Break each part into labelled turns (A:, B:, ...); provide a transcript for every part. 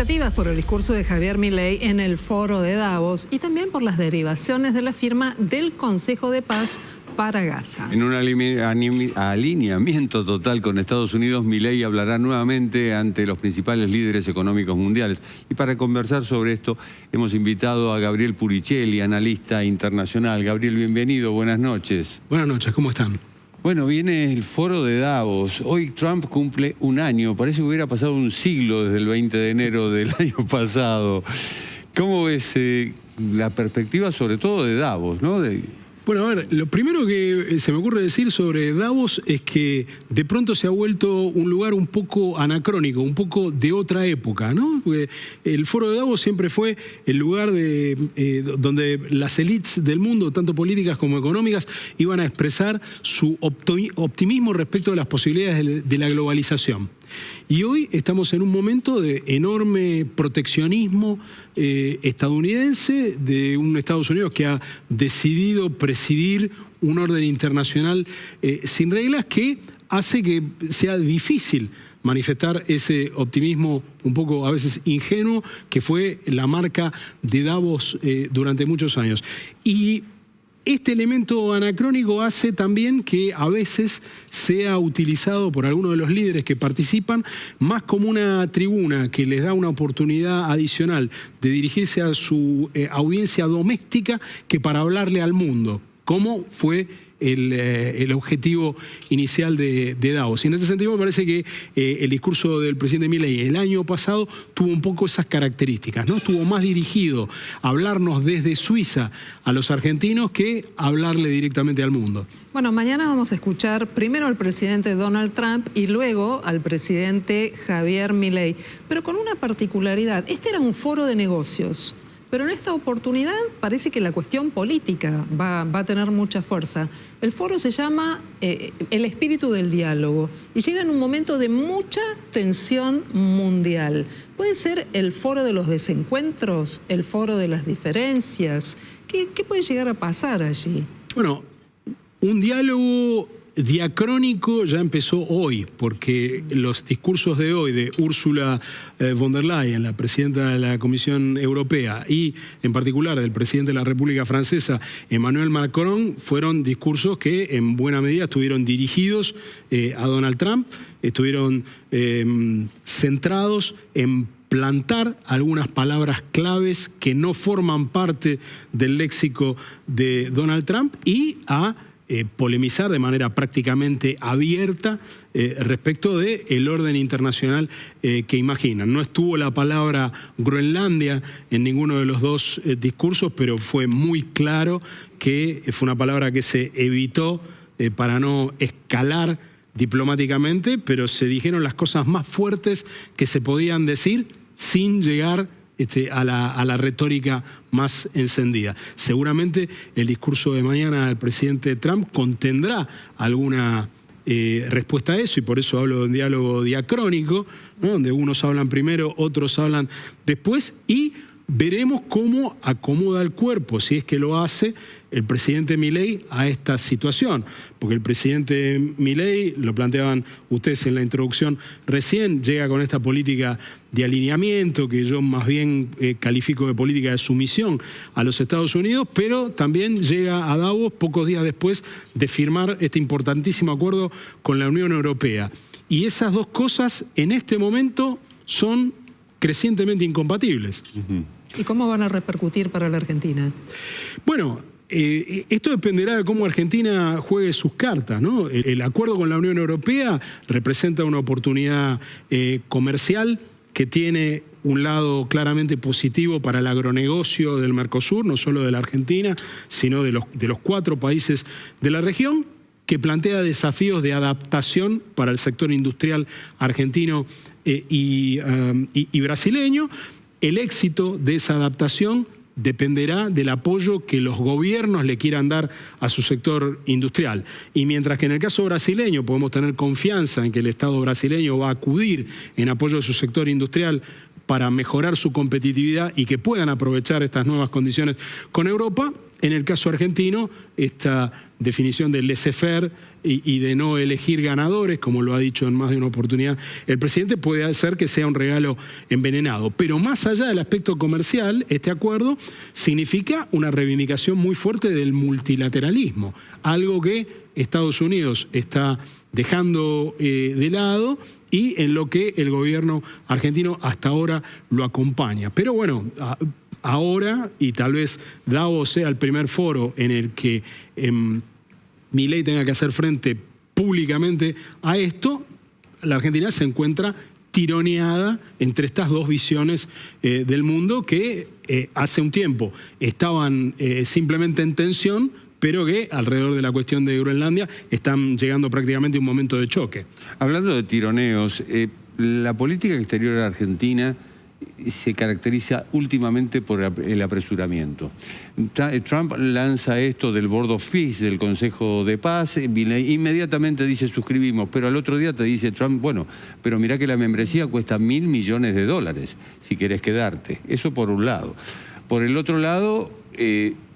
A: Expectativas por el discurso de Javier Milei en el foro de Davos y también por las derivaciones de la firma del Consejo de Paz para Gaza.
B: En un alineamiento total con Estados Unidos, Milei hablará nuevamente ante los principales líderes económicos mundiales. Y para conversar sobre esto, hemos invitado a Gabriel Puricelli, analista internacional. Gabriel, bienvenido, buenas noches.
C: Buenas noches, ¿cómo están?
B: Bueno, viene el foro de Davos. Hoy Trump cumple un año. Parece que hubiera pasado un siglo desde el 20 de enero del año pasado. ¿Cómo ves la perspectiva, sobre todo de Davos, ¿no?
C: Bueno, a ver, lo primero que se me ocurre decir sobre Davos es que de pronto se ha vuelto un lugar un poco anacrónico, un poco de otra época, ¿no? Porque el foro de Davos siempre fue el lugar donde las élites del mundo, tanto políticas como económicas, iban a expresar su optimismo respecto de las posibilidades de la globalización. Y hoy estamos en un momento de enorme proteccionismo estadounidense, de un Estados Unidos que ha decidido presidir un orden internacional sin reglas que hace que sea difícil manifestar ese optimismo un poco a veces ingenuo que fue la marca de Davos durante muchos años. Y este elemento anacrónico hace también que a veces sea utilizado por algunos de los líderes que participan más como una tribuna que les da una oportunidad adicional de dirigirse a su audiencia doméstica que para hablarle al mundo, como fue el objetivo inicial de Davos. Y en este sentido me parece que el discurso del presidente Milei el año pasado tuvo un poco esas características, ¿no? Estuvo más dirigido a hablarnos desde Suiza a los argentinos que a hablarle directamente al mundo.
A: Bueno, mañana vamos a escuchar primero al presidente Donald Trump y luego al presidente Javier Milei, pero con una particularidad. Este era un foro de negocios. Pero en esta oportunidad parece que la cuestión política va a tener mucha fuerza. El foro se llama El espíritu del diálogo y llega en un momento de mucha tensión mundial. ¿Puede ser el foro de los desencuentros, el foro de las diferencias? ¿Qué puede llegar a pasar allí?
C: Bueno, un diálogo diacrónico ya empezó hoy, porque los discursos de hoy de Ursula von der Leyen, la presidenta de la Comisión Europea, y en particular del presidente de la República Francesa, Emmanuel Macron, fueron discursos que en buena medida estuvieron dirigidos a Donald Trump, estuvieron centrados en plantar algunas palabras claves que no forman parte del léxico de Donald Trump y a polemizar de manera prácticamente abierta respecto del orden internacional que imaginan. No estuvo la palabra Groenlandia en ninguno de los dos discursos, pero fue muy claro que fue una palabra que se evitó para no escalar diplomáticamente, pero se dijeron las cosas más fuertes que se podían decir sin llegar a la retórica más encendida. Seguramente el discurso de mañana del presidente Trump contendrá alguna respuesta a eso, y por eso hablo de un diálogo diacrónico, ¿no? Donde unos hablan primero, otros hablan después, y veremos cómo acomoda el cuerpo, si es que lo hace el presidente Milei a esta situación. Porque el presidente Milei, lo planteaban ustedes en la introducción recién, llega con esta política de alineamiento, que yo más bien califico de política de sumisión a los Estados Unidos, pero también llega a Davos pocos días después de firmar este importantísimo acuerdo con la Unión Europea. Y esas dos cosas en este momento son crecientemente incompatibles.
A: ¿Y cómo van a repercutir para la Argentina?
C: Bueno, esto dependerá de cómo Argentina juegue sus cartas, ¿no? El acuerdo con la Unión Europea representa una oportunidad comercial que tiene un lado claramente positivo para el agronegocio del Mercosur, no solo de la Argentina, sino de los 4 países de la región, que plantea desafíos de adaptación para el sector industrial argentino y brasileño. El éxito de esa adaptación dependerá del apoyo que los gobiernos le quieran dar a su sector industrial. Y mientras que en el caso brasileño podemos tener confianza en que el Estado brasileño va a acudir en apoyo de su sector industrial para mejorar su competitividad y que puedan aprovechar estas nuevas condiciones con Europa, En el caso argentino, esta definición de laissez-faire y de no elegir ganadores, como lo ha dicho en más de una oportunidad el presidente, puede hacer que sea un regalo envenenado. Pero más allá del aspecto comercial, este acuerdo significa una reivindicación muy fuerte del multilateralismo, algo que Estados Unidos está dejando de lado y en lo que el gobierno argentino hasta ahora lo acompaña. Pero bueno, ahora, y tal vez Davos sea el primer foro en el que Milei tenga que hacer frente públicamente a esto, la Argentina se encuentra tironeada entre estas dos visiones del mundo que hace un tiempo estaban simplemente en tensión, pero que alrededor de la cuestión de Groenlandia están llegando prácticamente a un momento de choque.
B: Hablando de tironeos, la política exterior argentina se caracteriza últimamente por el apresuramiento. Trump lanza esto del Board of Peace, del Consejo de Paz, inmediatamente dice suscribimos, pero al otro día te dice Trump, bueno, pero mirá que la membresía cuesta $1.000 millones si querés quedarte. Eso por un lado. Por el otro lado,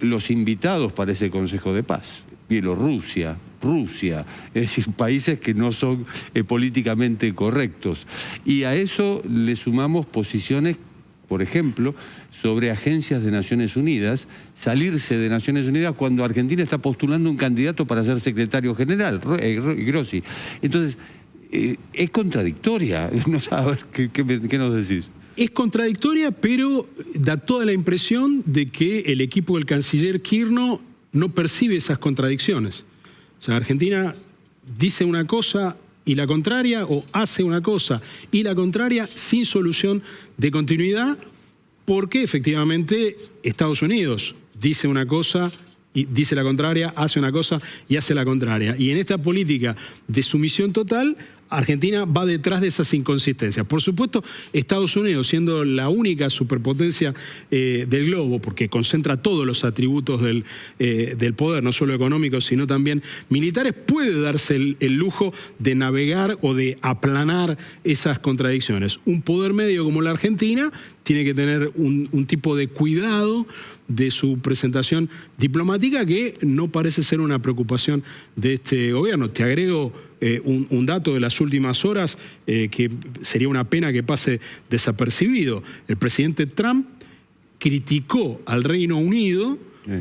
B: los invitados para ese Consejo de Paz, Bielorrusia, Rusia, es decir, países que no son políticamente correctos. Y a eso le sumamos posiciones, por ejemplo, sobre agencias de Naciones Unidas, salirse de Naciones Unidas cuando Argentina está postulando un candidato para ser secretario general, Grossi. Entonces, es contradictoria. A ver, ¿qué nos decís?
C: Es contradictoria, pero da toda la impresión de que el equipo del canciller Kirchner no percibe esas contradicciones. O sea, Argentina dice una cosa y la contraria, o hace una cosa y la contraria, sin solución de continuidad, porque efectivamente Estados Unidos dice una cosa y dice la contraria, hace una cosa y hace la contraria. Y en esta política de sumisión total, Argentina va detrás de esas inconsistencias. Por supuesto, Estados Unidos, siendo la única superpotencia del globo, porque concentra todos los atributos del poder, no solo económicos, sino también militares, puede darse el lujo de navegar o de aplanar esas contradicciones. Un poder medio como la Argentina tiene que tener un tipo de cuidado de su presentación diplomática que no parece ser una preocupación de este gobierno. Te agrego un dato de las últimas horas que sería una pena que pase desapercibido. El presidente Trump criticó al Reino Unido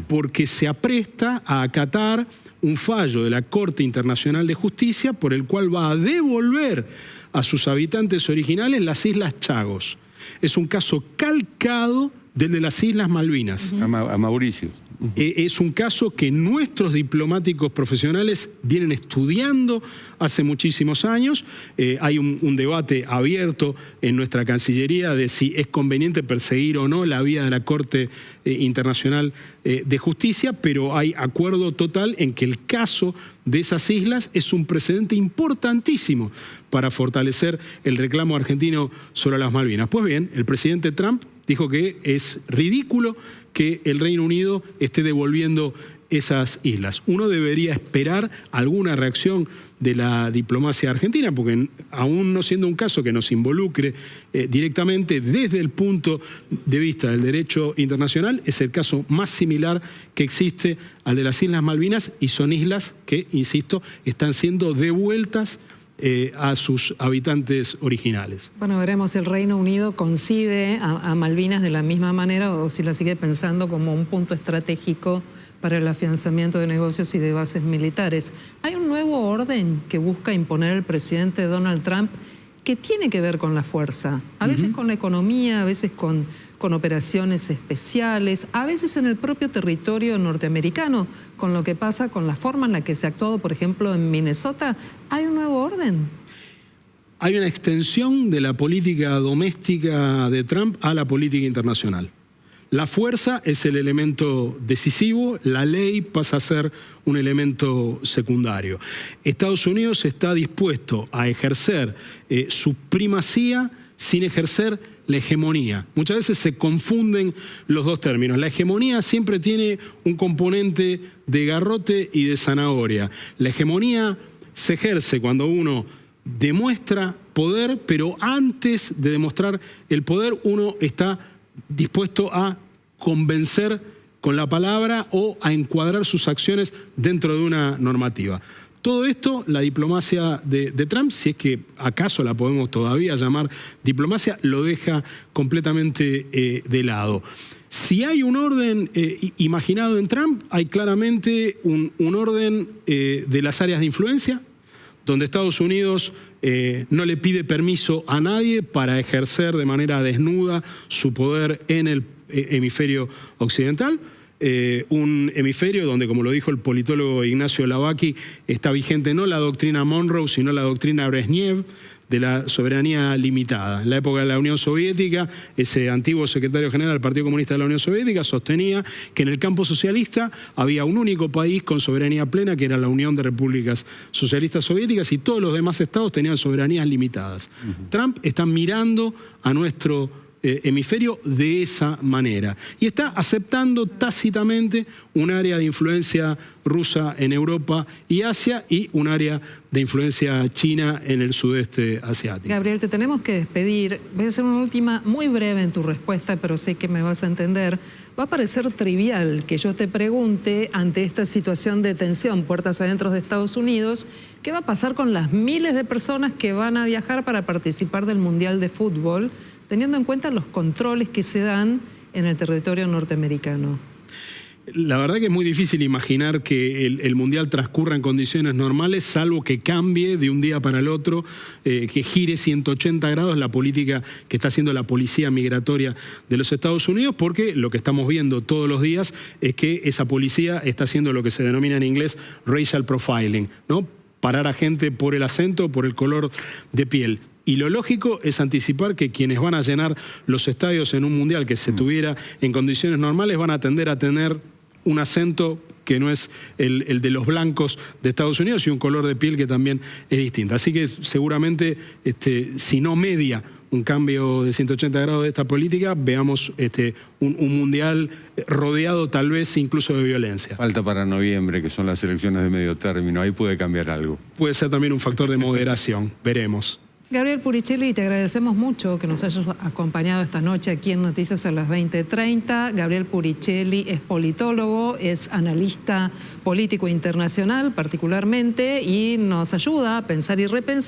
C: porque se apresta a acatar un fallo de la Corte Internacional de Justicia por el cual va a devolver a sus habitantes originales las Islas Chagos. Es un caso calcado del de las Islas Malvinas.
B: A Mauricio.
C: Es un caso que nuestros diplomáticos profesionales vienen estudiando hace muchísimos años. Hay un debate abierto en nuestra Cancillería de si es conveniente perseguir o no la vía de la Corte Internacional de Justicia, pero hay acuerdo total en que el caso de esas islas es un precedente importantísimo para fortalecer el reclamo argentino sobre las Malvinas. Pues bien, el presidente Trump dijo que es ridículo que el Reino Unido esté devolviendo esas islas. Uno debería esperar alguna reacción de la diplomacia argentina, porque aún no siendo un caso que nos involucre directamente desde el punto de vista del derecho internacional, es el caso más similar que existe al de las Islas Malvinas, y son islas que, insisto, están siendo devueltas a sus habitantes originales.
A: Bueno, veremos si el Reino Unido concibe a Malvinas de la misma manera o si la sigue pensando como un punto estratégico para el afianzamiento de negocios y de bases militares. Hay un nuevo orden que busca imponer el presidente Donald Trump que tiene que ver con la fuerza, a veces con la economía, a veces con operaciones especiales, a veces en el propio territorio norteamericano, con lo que pasa con la forma en la que se ha actuado, por ejemplo, en Minnesota. ¿Hay un nuevo orden?
C: Hay una extensión de la política doméstica de Trump a la política internacional. La fuerza es el elemento decisivo, la ley pasa a ser un elemento secundario. Estados Unidos está dispuesto a ejercer su primacía sin ejercer la hegemonía. Muchas veces se confunden los dos términos. La hegemonía siempre tiene un componente de garrote y de zanahoria. La hegemonía se ejerce cuando uno demuestra poder, pero antes de demostrar el poder uno está dispuesto a convencer con la palabra o a encuadrar sus acciones dentro de una normativa. Todo esto, la diplomacia de Trump, si es que acaso la podemos todavía llamar diplomacia, lo deja completamente de lado. Si hay un orden imaginado en Trump, hay claramente un orden de las áreas de influencia, donde Estados Unidos no le pide permiso a nadie para ejercer de manera desnuda su poder en el hemisferio occidental. Un hemisferio donde, como lo dijo el politólogo Ignacio Lavaki, está vigente no la doctrina Monroe, sino la doctrina Brezhnev de la soberanía limitada. En la época de la Unión Soviética, ese antiguo secretario general del Partido Comunista de la Unión Soviética sostenía que en el campo socialista había un único país con soberanía plena, que era la Unión de Repúblicas Socialistas Soviéticas, y todos los demás estados tenían soberanías limitadas. Trump está mirando a nuestro hemisferio de esa manera y está aceptando tácitamente un área de influencia rusa en Europa y Asia y un área de influencia china en el sudeste asiático.
A: Gabriel, te tenemos que despedir. Voy a hacer una última, muy breve en tu respuesta, pero sé que me vas a entender. Va a parecer trivial que yo te pregunte, ante esta situación de tensión, puertas adentro de Estados Unidos, ¿qué va a pasar con las miles de personas que van a viajar para participar del Mundial de Fútbol, teniendo en cuenta los controles que se dan en el territorio norteamericano?
C: La verdad que es muy difícil imaginar que el Mundial transcurra en condiciones normales, salvo que cambie de un día para el otro, que gire 180 grados la política que está haciendo la policía migratoria de los Estados Unidos, porque lo que estamos viendo todos los días es que esa policía está haciendo lo que se denomina en inglés racial profiling, ¿no? Parar a gente por el acento, por el color de piel. Y lo lógico es anticipar que quienes van a llenar los estadios en un mundial que se tuviera en condiciones normales van a tender a tener un acento que no es el de los blancos de Estados Unidos y un color de piel que también es distinto. Así que seguramente, si no media un cambio de 180 grados de esta política, veamos un mundial rodeado tal vez incluso de violencia.
B: Falta para noviembre, que son las elecciones de medio término, ahí puede cambiar algo.
C: Puede ser también un factor de moderación, veremos.
A: Gabriel Puricelli, te agradecemos mucho que nos hayas acompañado esta noche aquí en Noticias a las 20:30. Gabriel Puricelli es politólogo, es analista político internacional particularmente y nos ayuda a pensar y repensar